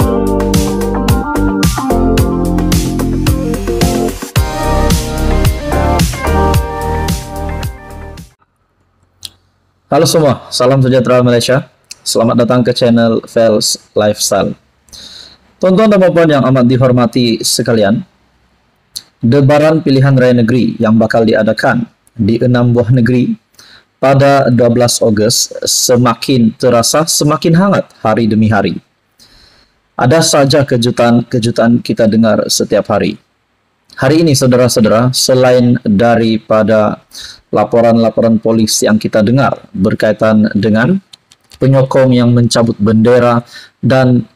Halo semua, salam sejahtera Malaysia. Selamat datang ke channel Fels Lifestyle. Tuan-tuan dan puan yang amat dihormati sekalian, debaran pilihan raya negeri yang bakal diadakan di 6 buah negeri pada 12 Ogos semakin terasa semakin hangat hari demi hari. Ada saja kejutan-kejutan kita dengar setiap hari. Hari ini saudara-saudara, selain daripada laporan-laporan polis yang kita dengar berkaitan dengan penyokong yang mencabut bendera dan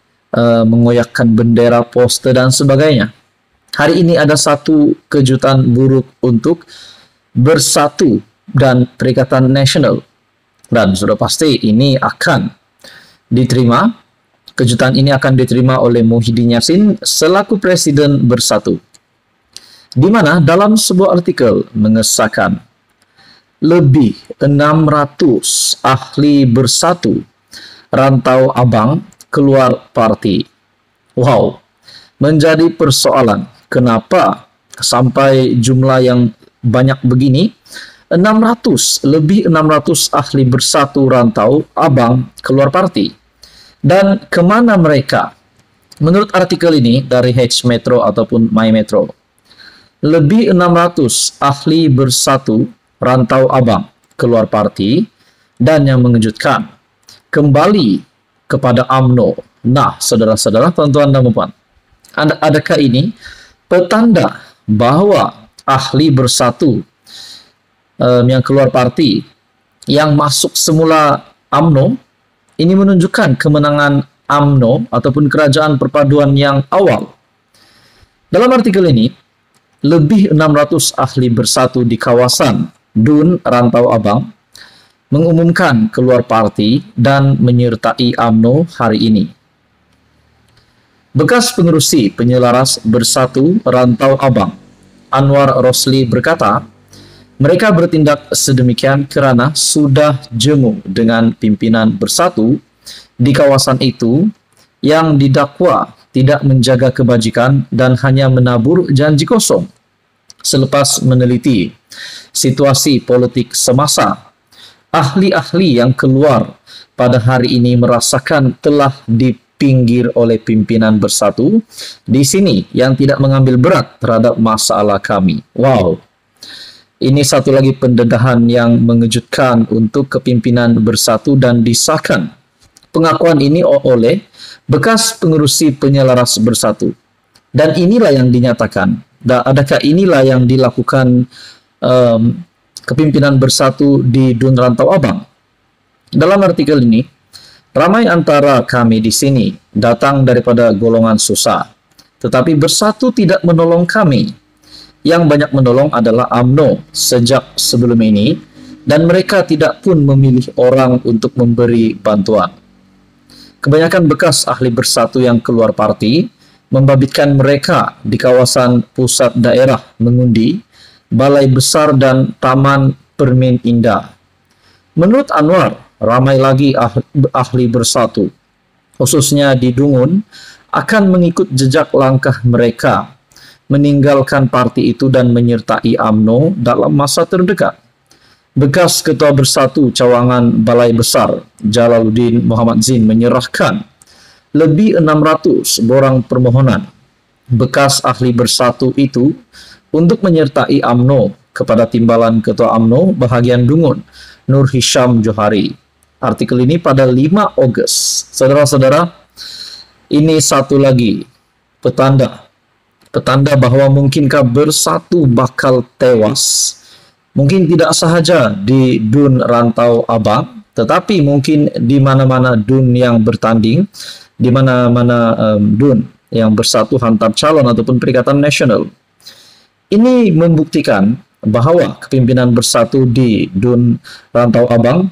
mengoyakkan bendera, poster dan sebagainya. Hari ini ada satu kejutan buruk untuk Bersatu dan Perikatan Nasional. Dan sudah pasti ini akan diterima, kejutan ini akan diterima oleh Muhyiddin Yassin selaku Presiden Bersatu. Di mana dalam sebuah artikel mengesahkan lebih 600 ahli Bersatu Rantau Abang keluar parti. Wow, menjadi persoalan kenapa sampai jumlah yang banyak begini. 600 ahli Bersatu Rantau Abang keluar parti. Dan kemana mereka? Menurut artikel ini dari H Metro ataupun My Metro, lebih 600 ahli Bersatu Rantau Abang keluar parti, dan yang mengejutkan, kembali kepada UMNO. Nah, saudara-saudara, tuan-tuan dan puan, adakah ini petanda bahwa ahli Bersatu yang keluar parti, yang masuk semula UMNO, ini menunjukkan kemenangan UMNO ataupun Kerajaan Perpaduan yang awal? Dalam artikel ini, lebih 600 ahli Bersatu di kawasan DUN Rantau Abang mengumumkan keluar parti dan menyertai UMNO hari ini. Bekas pengerusi penyelaras Bersatu Rantau Abang, Anwar Rosli berkata, mereka bertindak sedemikian kerana sudah jemu dengan pimpinan Bersatu di kawasan itu yang didakwa tidak menjaga kebajikan dan hanya menabur janji kosong. Selepas meneliti situasi politik semasa, ahli-ahli yang keluar pada hari ini merasakan telah dipinggir oleh pimpinan Bersatu di sini yang tidak mengambil berat terhadap masalah kami. Wow, ini satu lagi pendedahan yang mengejutkan untuk kepimpinan Bersatu dan disahkan pengakuan ini oleh bekas pengerusi penyelaras Bersatu. Dan inilah yang dinyatakan. Adakah inilah yang dilakukan kepimpinan Bersatu di DUN Rantau Abang? Dalam artikel ini, ramai antara kami di sini datang daripada golongan susah, tetapi Bersatu tidak menolong kami. Yang banyak menolong adalah UMNO sejak sebelum ini, dan mereka tidak pun memilih orang untuk memberi bantuan. Kebanyakan bekas ahli Bersatu yang keluar parti membabitkan mereka di kawasan pusat daerah mengundi, balai besar dan taman Permin Indah. Menurut Anwar, ramai lagi ahli Bersatu, khususnya di Dungun, akan mengikut jejak langkah mereka, meninggalkan parti itu dan menyertai UMNO dalam masa terdekat. Bekas Ketua Bersatu Cawangan Balai Besar, Jalaluddin Muhammad Zin, menyerahkan lebih 600 borang permohonan bekas ahli Bersatu itu untuk menyertai UMNO kepada Timbalan Ketua UMNO bahagian Dungun, Nur Hisham Johari. Artikel ini pada 5 Ogos. Saudara-saudara, ini satu lagi petanda bahwa mungkinkah Bersatu bakal tewas. Mungkin tidak sahaja di DUN Rantau Abang, tetapi mungkin di mana-mana DUN yang bertanding, di mana-mana DUN yang Bersatu hantar calon ataupun Perikatan Nasional. Ini membuktikan bahwa kepimpinan Bersatu di DUN Rantau Abang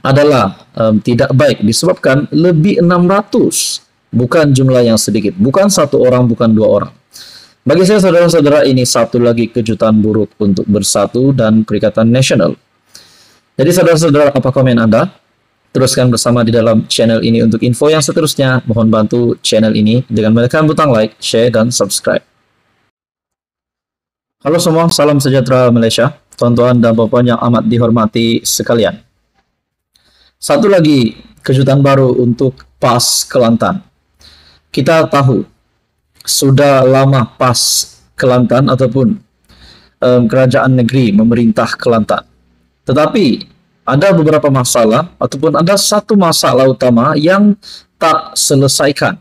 adalah tidak baik disebabkan lebih 600, bukan jumlah yang sedikit, bukan satu orang, bukan dua orang. Bagi saya, saudara-saudara, ini satu lagi kejutan buruk untuk Bersatu dan Perikatan Nasional. Jadi saudara-saudara, apa komen Anda? Teruskan bersama di dalam channel ini untuk info yang seterusnya. Mohon bantu channel ini dengan menekan butang like, share, dan subscribe. Halo semua, salam sejahtera Malaysia. Tuan-tuan dan puan-puan yang amat dihormati sekalian. Satu lagi kejutan baru untuk PAS Kelantan. Kita tahu sudah lama PAS Kelantan ataupun kerajaan negeri memerintah Kelantan. Tetapi ada beberapa masalah ataupun ada satu masalah utama yang tak selesaikan.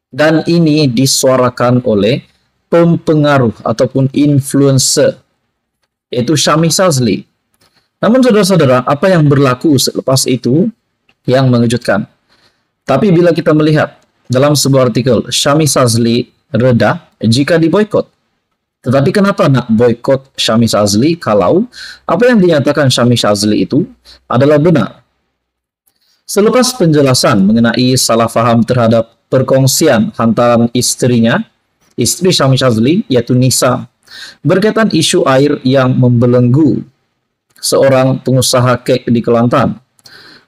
Dan ini disuarakan oleh pempengaruh ataupun influencer, yaitu Syamie Shazli. Namun saudara-saudara, apa yang berlaku selepas itu yang mengejutkan. Tapi bila kita melihat dalam sebuah artikel, Syamie Shazli reda jika diboikot. Tetapi kenapa nak boikot Syamie Shazli kalau apa yang dinyatakan Syamie Shazli itu adalah benar? Selepas penjelasan mengenai salah faham terhadap perkongsian hantaran isterinya, isteri Syamie Shazli, yaitu Nisa, berkaitan isu air yang membelenggu seorang pengusaha kek di Kelantan,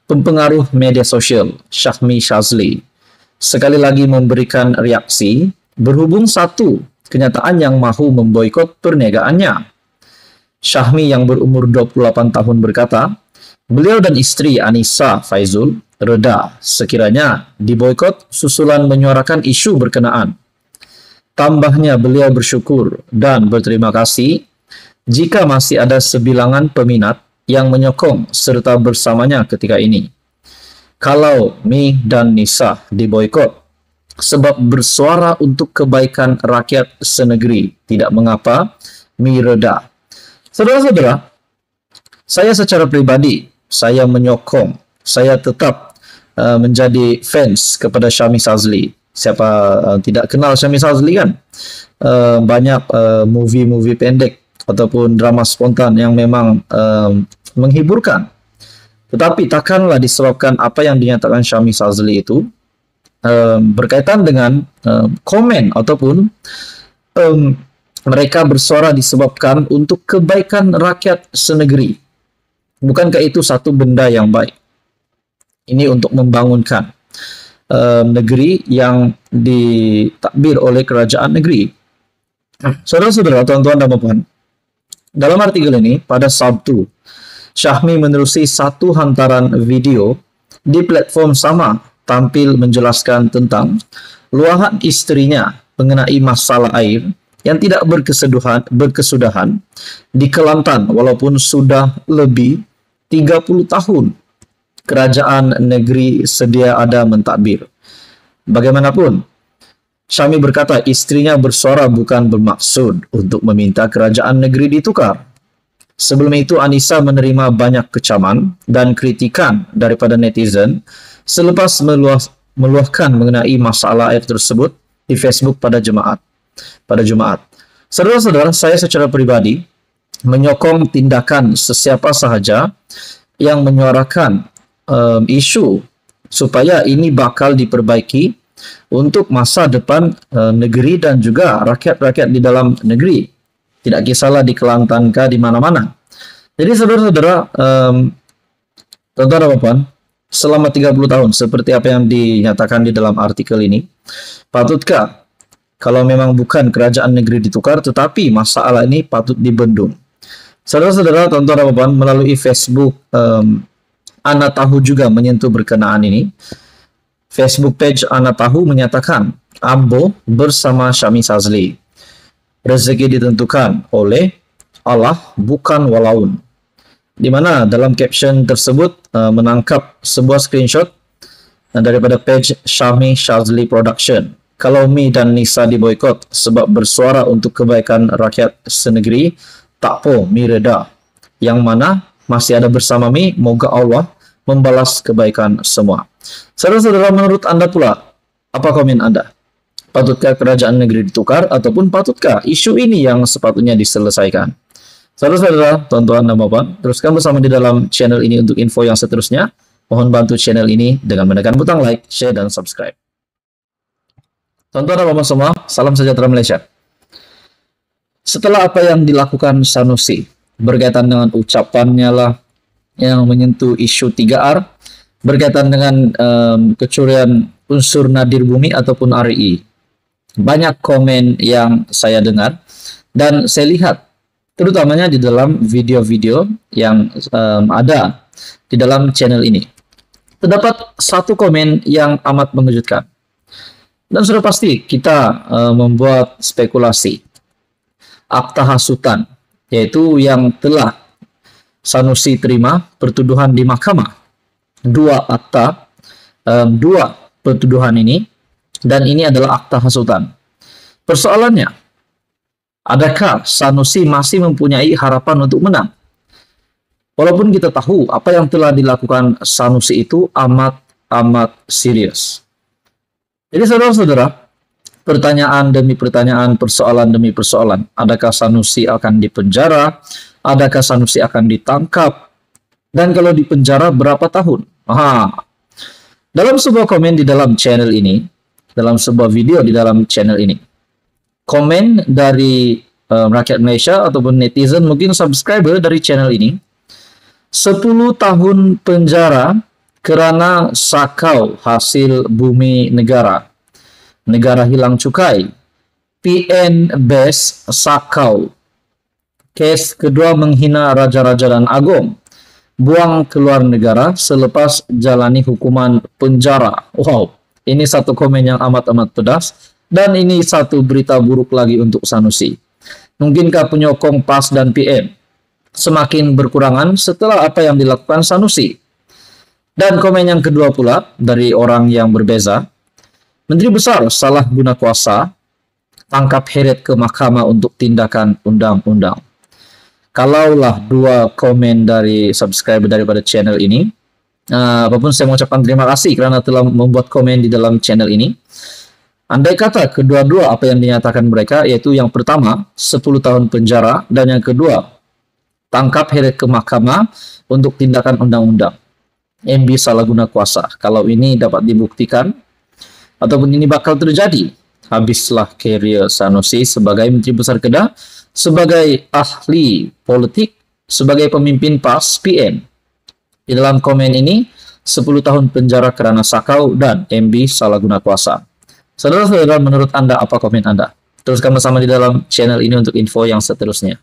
pempengaruh media sosial Syamie Shazli sekali lagi memberikan reaksi berhubung satu kenyataan yang mahu memboikot perniagaannya. Syamie yang berumur 28 tahun berkata, beliau dan isteri Anissa Faizul reda sekiranya diboikot susulan menyuarakan isu berkenaan. Tambahnya, beliau bersyukur dan berterima kasih jika masih ada sebilangan peminat yang menyokong serta bersamanya ketika ini. Kalau Mi dan Nisa diboikot sebab bersuara untuk kebaikan rakyat senegeri, tidak mengapa Mi reda. Saudara-saudara, saya secara pribadi, saya menyokong, saya tetap menjadi fans kepada Syamie Shazli. Siapa tidak kenal Syamie Shazli kan? Banyak movie-movie pendek ataupun drama spontan yang memang menghiburkan. Tetapi takkanlah disebabkan apa yang dinyatakan Syamie Shazli itu berkaitan dengan komen ataupun mereka bersuara disebabkan untuk kebaikan rakyat senegeri. Bukankah itu satu benda yang baik? Ini untuk membangunkan negeri yang ditadbir oleh kerajaan negeri. Saudara-saudara, tuan-tuan dan puan-puan, dalam artikel ini pada Sabtu, Syamie menerusi satu hantaran video di platform sama tampil menjelaskan tentang luahan isterinya mengenai masalah air yang tidak berkesudahan di Kelantan walaupun sudah lebih 30 tahun kerajaan negeri sedia ada mentadbir. Bagaimanapun, Syamie berkata istrinya bersuara bukan bermaksud untuk meminta kerajaan negeri ditukar. Sebelum itu, Anissa menerima banyak kecaman dan kritikan daripada netizen selepas meluahkan mengenai masalah air tersebut di Facebook pada Jumaat. Saudara-saudara, saya secara pribadi menyokong tindakan sesiapa sahaja yang menyuarakan isu supaya ini bakal diperbaiki untuk masa depan negeri dan juga rakyat-rakyat di dalam negeri. Tidak kisahlah di Kelantan kah di mana-mana. Jadi saudara-saudara, tuan-tuan dan puan, selama 30 tahun seperti apa yang dinyatakan di dalam artikel ini, patutkah kalau memang bukan kerajaan negeri ditukar tetapi masalah ini patut dibendung? Saudara-saudara, tuan-tuan dan puan, melalui Facebook Ana Tahu juga menyentuh berkenaan ini. Facebook page Ana Tahu menyatakan Ambo bersama Syamie Shazli. Rezeki ditentukan oleh Allah, bukan walaun. Di mana dalam caption tersebut menangkap sebuah screenshot daripada page Syamie Shazli Production. Kalau Mi dan Nisa diboikot sebab bersuara untuk kebaikan rakyat senegeri, tak po Mi reda. Yang mana masih ada bersama Mi, moga Allah membalas kebaikan semua. Saudara-saudara, menurut Anda pula, apa komen Anda? Patutkah kerajaan negeri ditukar ataupun patutkah isu ini yang sepatutnya diselesaikan? Saudara-saudara, tuan-tuan dan puan, teruskan bersama di dalam channel ini untuk info yang seterusnya. Mohon bantu channel ini dengan menekan butang like, share, dan subscribe. Tuan-tuan dan puan semua, salam sejahtera Malaysia. Setelah apa yang dilakukan Sanusi berkaitan dengan ucapannya lah yang menyentuh isu 3R, berkaitan dengan kecurian unsur nadir bumi ataupun RI. Banyak komen yang saya dengar dan saya lihat, terutamanya di dalam video-video yang ada di dalam channel ini. Terdapat satu komen yang amat mengejutkan. Dan sudah pasti kita membuat spekulasi. Akta hasutan, yaitu yang telah Sanusi terima pertuduhan di mahkamah. Dua pertuduhan ini, dan ini adalah akta hasutan. Persoalannya, adakah Sanusi masih mempunyai harapan untuk menang? Walaupun kita tahu apa yang telah dilakukan Sanusi itu amat serius. Jadi saudara-saudara, pertanyaan demi pertanyaan, persoalan demi persoalan. Adakah Sanusi akan dipenjara? Adakah Sanusi akan ditangkap? Dan kalau dipenjara berapa tahun? Dalam sebuah komen di dalam channel ini, dalam sebuah video di dalam channel ini, komen dari rakyat Malaysia ataupun netizen, mungkin subscriber dari channel ini, 10 tahun penjara kerana sakau hasil bumi negara. Negara hilang cukai. PN Best sakau. Kes kedua menghina raja-raja dan agung. Buang keluar negara selepas jalani hukuman penjara. Wow, ini satu komen yang amat pedas. Dan ini satu berita buruk lagi untuk Sanusi. Mungkinkah penyokong PAS dan PM semakin berkurangan setelah apa yang dilakukan Sanusi? Dan komen yang kedua pula dari orang yang berbeza. Menteri Besar salah guna kuasa, tangkap heret ke mahkamah untuk tindakan undang-undang. Kalaulah dua komen dari subscriber daripada channel ini, apapun saya mengucapkan terima kasih kerana telah membuat komen di dalam channel ini. Andai kata kedua-dua apa yang dinyatakan mereka, yaitu yang pertama 10 tahun penjara dan yang kedua tangkap heret ke mahkamah untuk tindakan undang-undang. MB salah guna kuasa. Kalau ini dapat dibuktikan ataupun ini bakal terjadi, habislah karier Sanusi sebagai Menteri Besar Kedah, sebagai ahli politik, sebagai pemimpin PAS PM. Di dalam komen ini, 10 tahun penjara kerana sakau dan MB salah guna kuasa. Saudara-saudara, menurut Anda apa komen Anda? Teruskan bersama di dalam channel ini untuk info yang seterusnya.